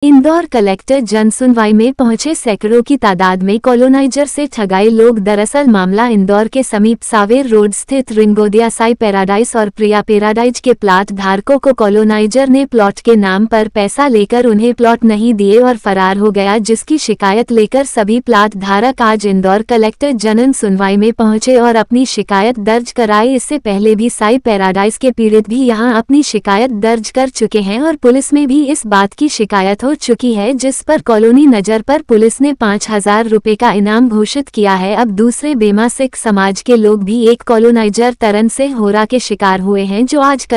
Indore collector जनसुनवाई में पहुंचे। सैकड़ों की तादाद में कॉलोनाइजर से ठगाए लोग। दरअसल मामला इंदौर के समीप सावेर रोड स्थित रिंगोदिया साई पैराडाइज और प्रिया पैराडाइज के प्लाट धारकों को कॉलोनाइजर ने प्लॉट के नाम पर पैसा लेकर उन्हें प्लॉट नहीं दिए और फरार हो गया, जिसकी शिकायत लेकर सभी प्लाट धारक आज इंदौर कलेक्टर जनन सुनवाई में पहुंचे और अपनी शिकायत दर्ज कराई। इससे पहले भी साई पैराडाइज के पीड़ित भी यहां अपनी शिकायत दर्ज कर चुके हैं और पुलिस में भी इस बात की शिकायत हो चुकी है, जिस पर कॉलोनी नजर पर पुलिस ने 5,000 रुपए का इनाम घोषित किया है। अब दूसरे बेमा सिख समाज के लोग भी एक कॉलोनाइजर तरन से होरा के शिकार हुए हैं, जो आज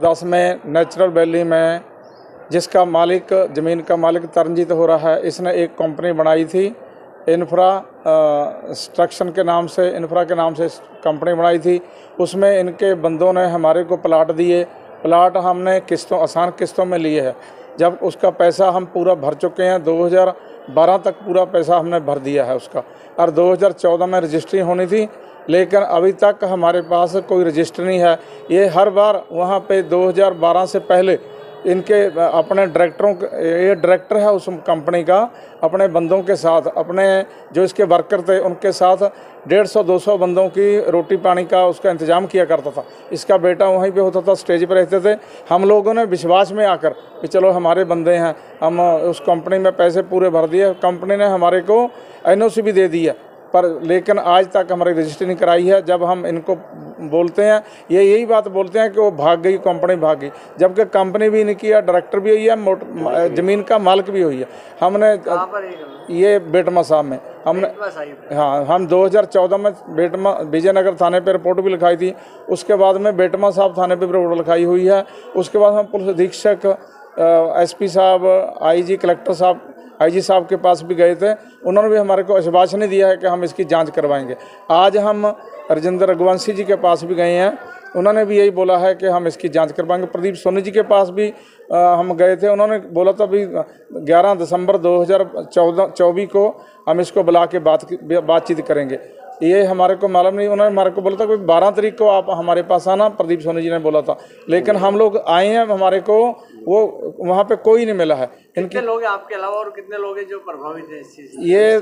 10 में नेचुरल वैली में जिसका मालिक ज़मीन का मालिक तरनजीत हो रहा है, इसने एक कंपनी बनाई थी इंफ्रास्ट्रक्शन के नाम से, इंफ्रा के नाम से कंपनी बनाई थी। उसमें इनके बंदों ने हमारे को प्लाट दिए। प्लाट हमने किस्तों, आसान किस्तों में लिए है। जब उसका पैसा हम पूरा भर चुके हैं, 2012 तक पूरा पैसा हमने भर दिया है उसका, और 2014 में रजिस्ट्री होनी थी, लेकिन अभी तक हमारे पास कोई रजिस्टर नहीं है। ये हर बार वहाँ पे 2012 से पहले इनके अपने डायरेक्टरों, ये डायरेक्टर है उस कंपनी का, अपने बंदों के साथ, अपने जो इसके वर्कर थे उनके साथ 150-200 बंदों की रोटी पानी का उसका इंतज़ाम किया करता था। इसका बेटा वहीं पे होता था, स्टेज पर रहते थे। हम लोगों ने विश्वास में आकर कि चलो हमारे बंदे हैं, हम उस कंपनी में पैसे पूरे भर दिए। कंपनी ने हमारे को एनओसी भी दे दी है, पर लेकिन आज तक हमारी रजिस्ट्री नहीं कराई है। जब हम इनको बोलते हैं, ये यही बात बोलते हैं कि वो भाग गई, कंपनी भाग गई, जबकि कंपनी भी नहीं किया, डायरेक्टर भी हुई है, ज़मीन का मालिक भी हुई है। हमने ये बेटमा साहब में हमने, हाँ, हम 2014 में बेटमा विजयनगर थाने पर रिपोर्ट भी लिखाई थी। उसके बाद में बेटमा साहब थाने पर रिपोर्ट लिखाई हुई है। उसके बाद हम पुलिस अधीक्षक, एसपी साहब, आईजी, कलेक्टर साहब, आईजी साहब के पास भी गए थे। उन्होंने भी हमारे को आश्वासन दिया है कि हम इसकी जांच करवाएंगे। आज हम राजेंद्र रघुवंशी जी के पास भी गए हैं, उन्होंने भी यही बोला है कि हम इसकी जांच करवाएंगे। प्रदीप सोनी जी के पास भी हम गए थे, उन्होंने बोला था भी 11 दिसंबर 2024 को हम इसको बुला के बातचीत करेंगे। ये हमारे को मालूम नहीं, उन्होंने हमारे को बोला था कि 12 तारीख को आप हमारे पास आना, प्रदीप सोनी जी ने बोला था, लेकिन हम लोग आए हैं, हमारे को वो वहाँ पे कोई नहीं मिला है। कितने लोग हैं आपके अलावा और कितने लोग हैं जो प्रभावित हैं इस चीज़ से? ये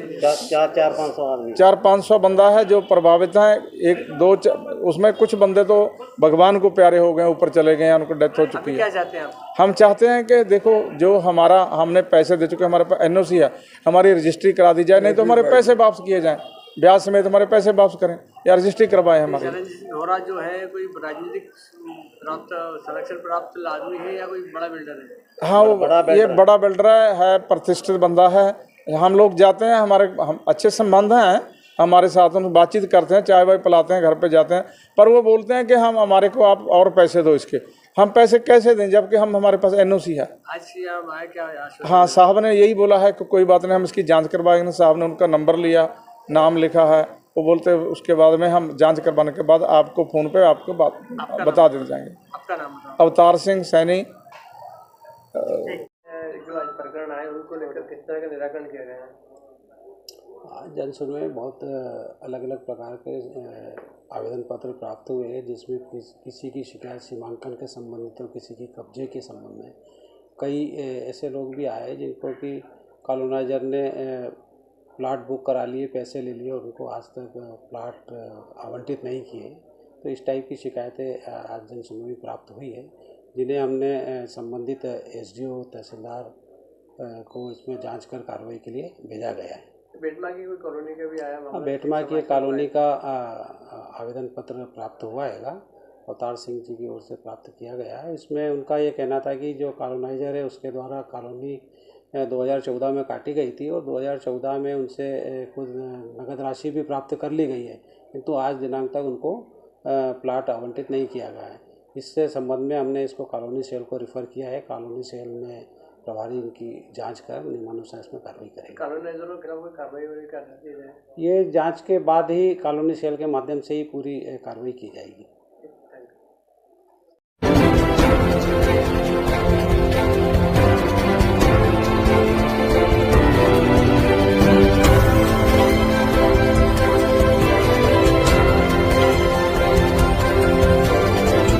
400-500 बंदा है जो प्रभावित हैं। एक दो उसमें कुछ बंदे तो भगवान को प्यारे हो गए, ऊपर चले गए हैं, उनको डेथ हो चुकी है। क्या चाहते हैं आप? हम चाहते हैं कि देखो, जो हमारा हमने पैसे दे चुके, हमारे पास एनओसी है, हमारी रजिस्ट्री करा दी जाए, नहीं तो हमारे पैसे वापस किए जाएँ, ब्याज समेत हमारे पैसे वापस करें या रजिस्ट्री करवाएं हमारे। होरा जो है कोई राजनीतिक संरक्षण प्राप्त आदमी है या कोई बड़ा बिल्डर है? हाँ, वो ये बड़ा बिल्डर है, प्रतिष्ठित बंदा है। हम लोग जाते हैं, हम अच्छे संबंध हैं हमारे साथ, उन बातचीत करते हैं, चाय वाय पिलाते हैं, घर पे जाते हैं, पर वो बोलते हैं कि हम हमारे को आप और पैसे दो इसके। हम पैसे कैसे दें जबकि हमारे पास एनओसी है। आज क्या? हाँ, साहब ने यही बोला है कि कोई बात नहीं, हम इसकी जांच करवाएंगे। साहब ने उनका नंबर लिया, नाम लिखा है, वो बोलते उसके बाद में हम जांच करवाने के बाद आपको फ़ोन पे आपको बात बता दे जाएंगे। आपका नाम? अवतार सिंह सैनी। जो आज प्रकरण आए उनको लेकर किस तरह का निराकरण किया गया है? जन सुनवाई में बहुत अलग अलग प्रकार के आवेदन पत्र प्राप्त हुए हैं, जिसमें किसी की शिकायत सीमांकन के संबंधित और किसी की कब्जे के संबंध में। कई ऐसे लोग भी आए जिनको कि कॉलोनाइजर ने प्लाट बुक करा लिए, पैसे ले लिए और उनको आज तक प्लाट आवंटित नहीं किए। तो इस टाइप की शिकायतें आज जन सुनवाई प्राप्त हुई है, जिन्हें हमने संबंधित एसडीओ, तहसीलदार को इसमें जांच कर कार्रवाई के लिए भेजा गया है। बेटमा की कोई कॉलोनी का भी आया? हाँ, बेटमा की कॉलोनी का आवेदन पत्र प्राप्त हुआ है, अवतार सिंह जी की ओर से प्राप्त किया गया है। इसमें उनका ये कहना था कि जो कॉलोनाइजर है उसके द्वारा कॉलोनी 2014 में काटी गई थी और 2014 में उनसे कुछ नगद राशि भी प्राप्त कर ली गई है, किंतु आज दिनांक तक उनको प्लाट आवंटित नहीं किया गया है। इससे संबंध में हमने इसको कॉलोनी सेल को रिफ़र किया है। कॉलोनी सेल में प्रभारी इनकी जांच कर नियमानुसार इसमें कार्रवाई करेगी। कॉलोनाइजरों के खिलाफ कोई कार्रवाई कर सकती है? ये जांच के बाद ही कॉलोनी सेल के माध्यम से ही पूरी कार्रवाई की जाएगी।